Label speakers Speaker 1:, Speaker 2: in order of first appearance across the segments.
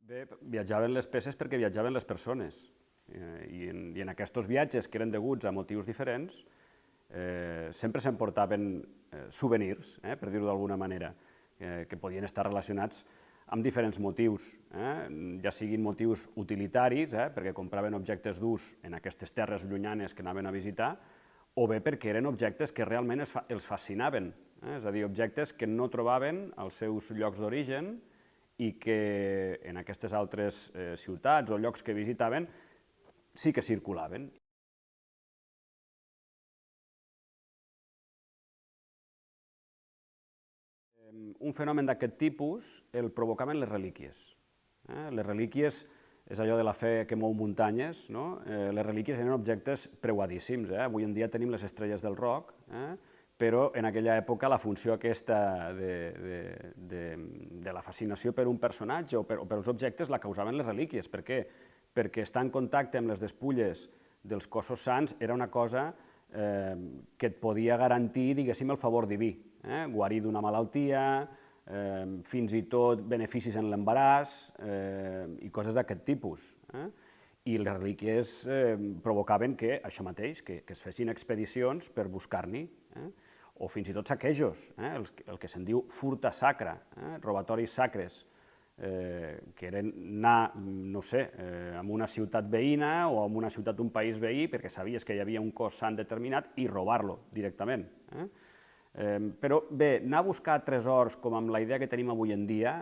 Speaker 1: Bé, viatjaven les peces perquè viatjaven les persones. I en aquests viatges, que eren deguts a motius diferents, sempre s'emportaven souvenirs, per dir-ho d'alguna manera, que podien estar relacionats amb diferents motius, ja siguin motius utilitaris, perquè compraven objectes d'ús en aquestes terres llunyanes que anaven a visitar, o bé perquè eren objectes que realment els fascinaven, és a dir, objectes que no trobaven als seus llocs d'origen i que en aquestes altres ciutats o llocs que visitaven sí que circulaven. Un fenomen d'aquest tipus el provocaven les relíquies. Les relíquies és allò de la fe que mou muntanyes, no? Les relíquies eren objectes preuadíssims. Avui en dia tenim les estrelles del rock, però en aquella època la funció aquesta de la fascinació per un personatge o pels objectes la causaven les relíquies. Per què? Perquè estar en contacte amb les despulles dels cossos sants era una cosa que et podia garantir, diguéssim, el favor diví, guarir d'una malaltia, fins i tot beneficis en l'embaràs i coses d'aquest tipus. I les relíquies provocaven que això mateix, que es fessin expedicions per buscar-n'hi, o fins i tot saquejos, el que se'n diu furta sacra, robatoris sacres, que eren anar, no sé, a una ciutat veïna o a una ciutat d'un país veí perquè sabies que hi havia un cos sant determinat i robar-lo directament. Però bé, anar a buscar tresors com amb la idea que tenim avui en dia,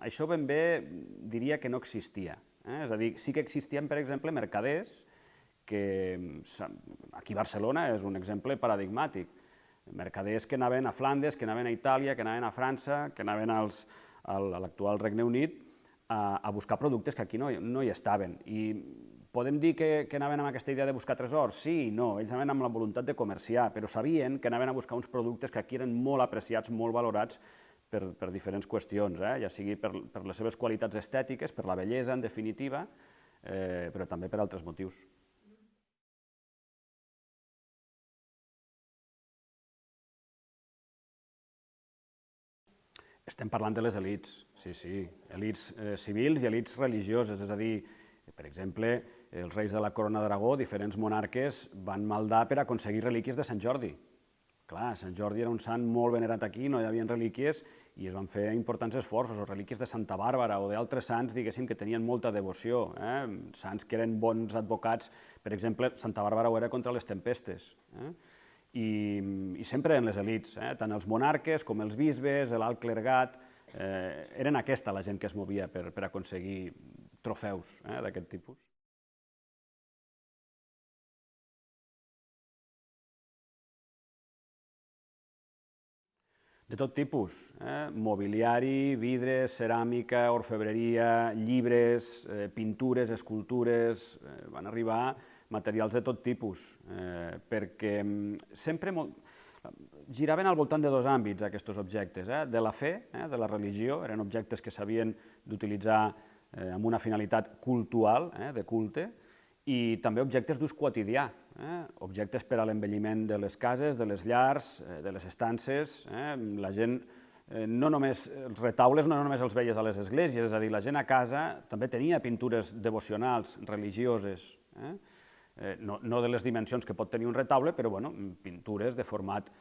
Speaker 1: això ben bé diria que no existia. És a dir, sí que existien, per exemple, mercaders, que aquí a Barcelona és un exemple paradigmàtic, mercaders que anaven a Flandes, que anaven a Itàlia, que anaven a França, que anaven a l'actual Regne Unit a buscar productes que aquí no hi estaven. I podem dir que anaven amb aquesta idea de buscar tresors? Sí i no, ells anaven amb la voluntat de comerciar, però sabien que anaven a buscar uns productes que aquí eren molt apreciats, molt valorats per diferents qüestions, ja sigui per les seves qualitats estètiques, per la bellesa, en definitiva, però també per altres motius. Estem parlant de les elits, sí, elits civils i elits religioses, és a dir, per exemple, els reis de la Corona d'Aragó, diferents monarques, van maldar per aconseguir relíquies de Sant Jordi. Clar, Sant Jordi era un sant molt venerat aquí, no hi havia relíquies i es van fer importants esforços, o relíquies de Santa Bàrbara o d'altres sants, diguéssim, que tenien molta devoció, sants que eren bons advocats, per exemple, Santa Bàrbara ho era contra les tempestes. I sempre en les elits, tant els monarques com els bisbes, l'alt clergat, eren aquesta la gent que es movia per aconseguir trofeus d'aquest tipus. De tot tipus, mobiliari, vidres, ceràmica, orfebreria, llibres, pintures, escultures, van arribar materials de tot tipus, perquè sempre giraven al voltant de dos àmbits aquests objectes, de la fe, de la religió, eren objectes que s'havien d'utilitzar amb una finalitat cultural, de culte, i també objectes d'ús quotidià, objectes per a l'embelliment de les cases, de les llars, de les estances. La gent, no només els retaules, no només els veies a les esglésies, és a dir, la gent a casa també tenia pintures devocionals, religioses, no de les dimensions que pot tenir un retaule, però pintures de format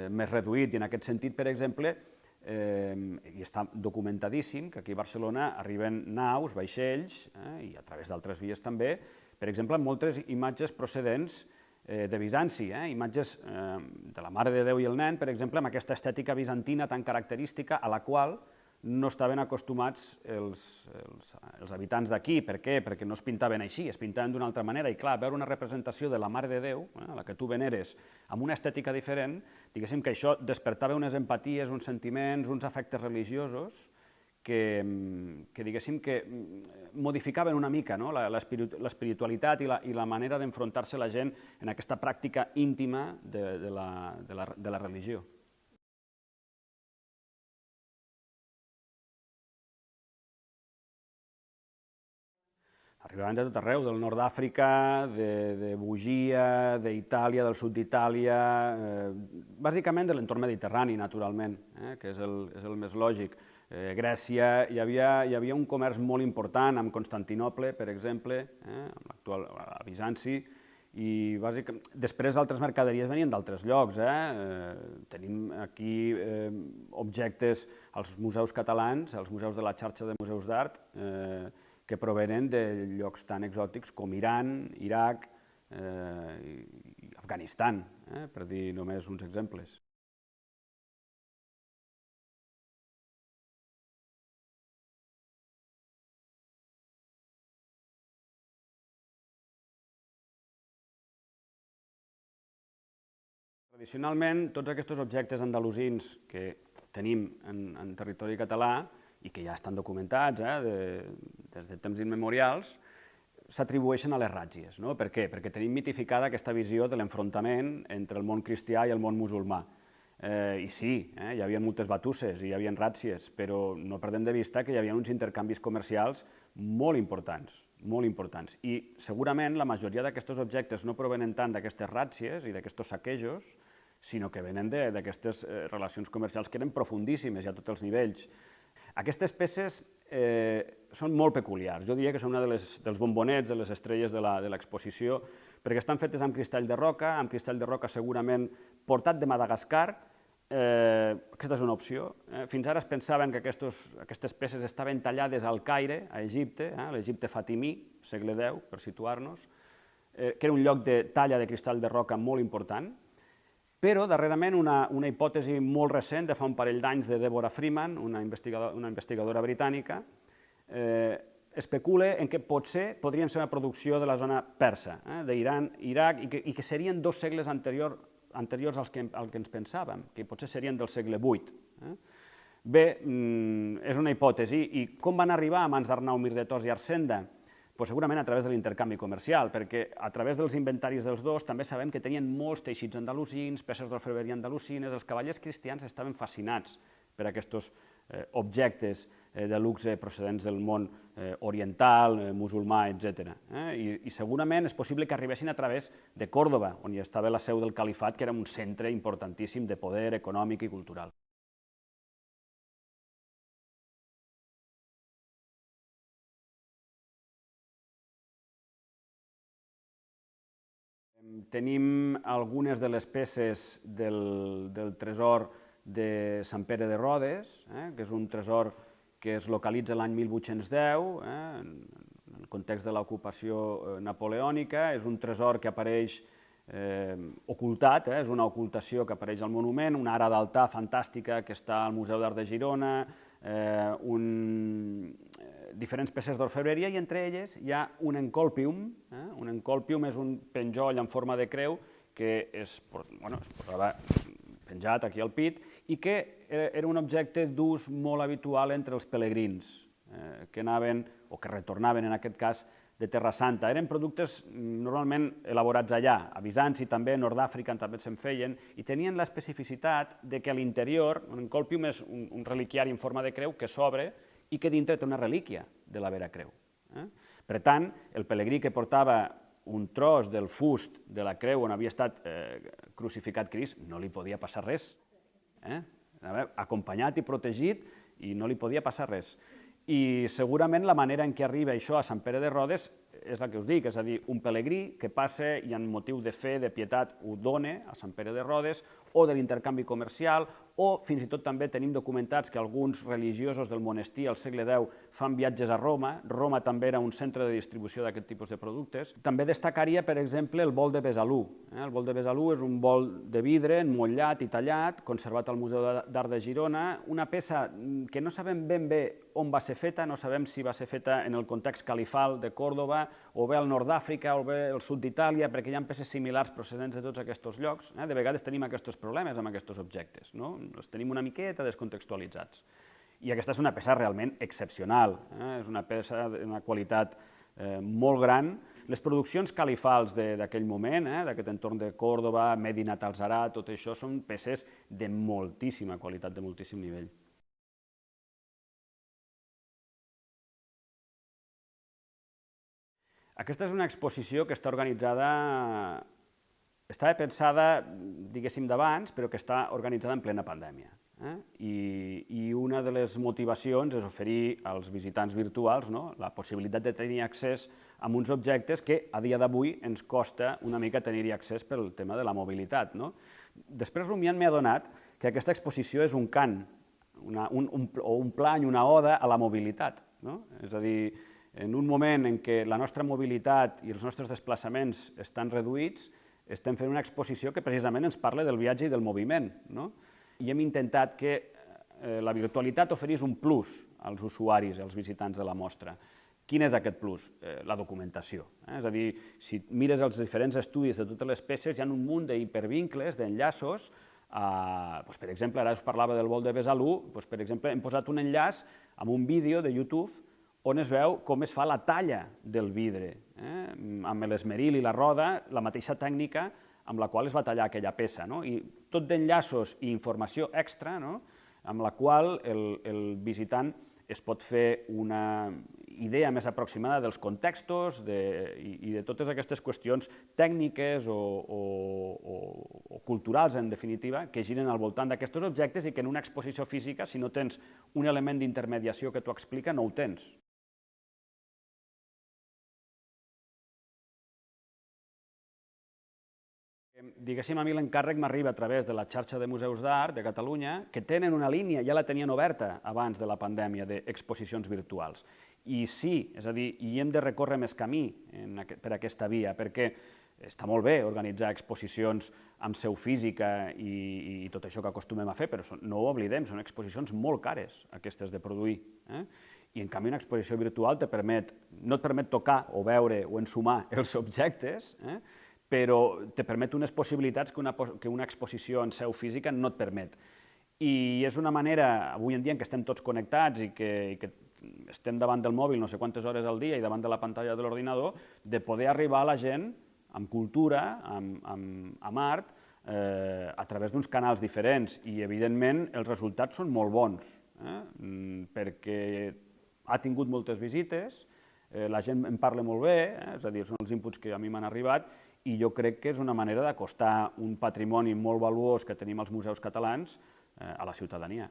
Speaker 1: més reduït. I en aquest sentit, per exemple, i està documentadíssim que aquí a Barcelona arriben naus, vaixells, i a través d'altres vies també, per exemple, amb moltes imatges procedents de Bizanci, imatges de la Mare de Déu i el Nen, per exemple, amb aquesta estètica bizantina tan característica a la qual no estaven acostumats els habitants d'aquí. Per què? Perquè no es pintaven així, es pintaven d'una altra manera. I clar, veure una representació de la Mare de Déu, la que tu veneres, amb una estètica diferent, diguéssim que això despertava unes empaties, uns sentiments, uns afectes religiosos que diguéssim que modificaven una mica l'espiritualitat i la manera d'enfrontar-se la gent en aquesta pràctica íntima de la religió. Arribaven de tot arreu, del nord d'Àfrica, de Bugia, d'Itàlia, del sud d'Itàlia, bàsicament de l'entorn mediterrani, naturalment, que és el més lògic. Grècia, hi havia un comerç molt important amb Constantinople, per exemple, amb l'actual Bizanci, i després altres mercaderies venien d'altres llocs. Tenim aquí objectes als museus catalans, als museus de la xarxa de museus d'art, que provenen de llocs tan exòtics com Iran, Iraq i Afganistan, per dir només uns exemples. Tradicionalment, tots aquests objectes andalusins que tenim en territori català i que ja estan documentats des de temps immemorials, s'atribueixen a les ràtzies. Per què? Perquè tenim mitificada aquesta visió de l'enfrontament entre el món cristià i el món musulmà. I sí, hi havia moltes batusses i hi havia ràtzies, però no perdem de vista que hi havia uns intercanvis comercials molt importants, molt importants. I segurament la majoria d'aquests objectes no provenen tant d'aquestes ràtzies i d'aquests saquejos, sinó que venen d'aquestes relacions comercials que eren profundíssimes i a tots els nivells. Aquestes peces són molt peculiars. Jo diria que són una dels bombonets, de les estrelles de l'exposició, perquè estan fetes amb cristall de roca segurament portat de Madagascar. Aquesta és una opció. Fins ara es pensaven que aquestes peces estaven tallades al Caire, a Egipte, a l'Egipte fatimí, segle X, per situar-nos, que era un lloc de talla de cristall de roca molt important, però darrerament una hipòtesi molt recent, de fa un parell d'anys, de Deborah Freeman, una investigadora britànica, especula en què potser podrien ser una producció de la zona persa, d'Iran, Iraq, i que serien 2 segles anteriors al que ens pensàvem, que potser serien del segle VIII. Bé, és una hipòtesi, i com van arribar a mans d'Arnau Mirdetos i Arsenda? Segurament a través de l'intercanvi comercial, perquè a través dels inventaris dels dos també sabem que tenien molts teixits andalusins, peces d'orfebreria andalusines. Els cavallers cristians estaven fascinats per aquests objectes de luxe procedents del món oriental, musulmà, etc. I segurament és possible que arribessin a través de Còrdova, on hi estava la seu del califat, que era un centre importantíssim de poder econòmic i cultural. Tenim algunes de les peces del tresor de Sant Pere de Rodes, que és un tresor que es localitza l'any 1810, en el context de l'ocupació napoleònica. És un tresor que apareix ocultat, és una ocultació que apareix al monument, una ara d'altar fantàstica que està al Museu d'Art de Girona, diferents peces d'orfebreria, i entre elles hi ha un encolpium. Un encolpium és un penjoll en forma de creu que es posava penjat aquí al pit i que era un objecte d'ús molt habitual entre els pelegrins que anaven, o que retornaven en aquest cas, de Terra Santa. Eren productes normalment elaborats allà, a Bizanci també, a Nord d'Àfrica també se'n feien, i tenien l'especificitat que a l'interior, un encolpium és un reliquiari en forma de creu que s'obre i que dintre té una relíquia de la vera creu. Per tant, el pelegrí que portava un tros del fust de la creu on havia estat crucificat Crist no li podia passar res. Acompanyat i protegit, i no li podia passar res. I segurament la manera en què arriba això a Sant Pere de Rodes és la que us dic, és a dir, un pelegrí que passa i en motiu de fe, de pietat, ho dona a Sant Pere de Rodes, o de l'intercanvi comercial, o fins i tot també tenim documentats que alguns religiosos del monestir al segle X fan viatges a Roma. Roma també era un centre de distribució d'aquest tipus de productes. També destacaria, per exemple, el bol de Besalú. El bol de Besalú és un bol de vidre emmotlllat i tallat, conservat al Museu d'Art de Girona, una peça que no sabem ben bé on va ser feta, no sabem si va ser feta en el context califal de Còrdova, o bé al nord d'Àfrica, o bé al sud d'Itàlia, perquè hi ha peces similars procedents de tots aquests llocs. De vegades tenim aquests problemes amb aquests objectes, els tenim una miqueta descontextualitzats. I aquesta és una peça realment excepcional, és una peça d'una qualitat molt gran. Les produccions califals d'aquell moment, d'aquest entorn de Còrdova, Medinat al-Zahra, tot això són peces de moltíssima qualitat, de moltíssim nivell. Aquesta és una exposició que està organitzada, estava pensada, diguéssim, d'abans, però que està organitzada en plena pandèmia. I una de les motivacions és oferir als visitants virtuals la possibilitat de tenir accés a uns objectes que a dia d'avui ens costa una mica tenir-hi accés pel tema de la mobilitat. Després, rumiant, m'he adonat que aquesta exposició és un cant, o un plany, una oda a la mobilitat. És a dir, en un moment en què la nostra mobilitat i els nostres desplaçaments estan reduïts, estem fent una exposició que precisament ens parla del viatge i del moviment. I hem intentat que la virtualitat oferís un plus als usuaris, als visitants de la mostra. Quin és aquest plus? La documentació. És a dir, si mires els diferents estudis de totes les peces, hi ha un munt d'hipervincles, d'enllaços. Per exemple, ara us parlava del vol de Besalú, per exemple, hem posat un enllaç amb un vídeo de YouTube on es veu com es fa la talla del vidre, amb l'esmeril i la roda, la mateixa tècnica amb la qual es va tallar aquella peça. I tot d'enllaços i informació extra amb la qual el visitant es pot fer una idea més aproximada dels contextos i de totes aquestes qüestions tècniques o culturals, en definitiva, que giren al voltant d'aquests objectes i que en una exposició física, si no tens un element d'intermediació que t'ho explica, no ho tens. Diguéssim, a mi l'encàrrec m'arriba a través de la xarxa de museus d'art de Catalunya, que tenen una línia, ja la tenien oberta abans de la pandèmia, d'exposicions virtuals. I sí, és a dir, hi hem de recórrer més camí per aquesta via, perquè està molt bé organitzar exposicions amb seu física i tot això que acostumem a fer, però no ho oblidem, són exposicions molt cares, aquestes de produir. I en canvi una exposició virtual no et permet tocar o veure o ensumar els objectes, però te permet unes possibilitats que una exposició en seu física no et permet. I és una manera, avui en dia, en què estem tots connectats i que estem davant del mòbil no sé quantes hores al dia i davant de la pantalla de l'ordinador, de poder arribar a la gent amb cultura, amb art, a través d'uns canals diferents. I, evidentment, els resultats són molt bons, perquè ha tingut moltes visites, la gent en parla molt bé, és a dir, són els inputs que a mi m'han arribat, i jo crec que és una manera d'acostar un patrimoni molt valuós que tenim als museus catalans a la ciutadania.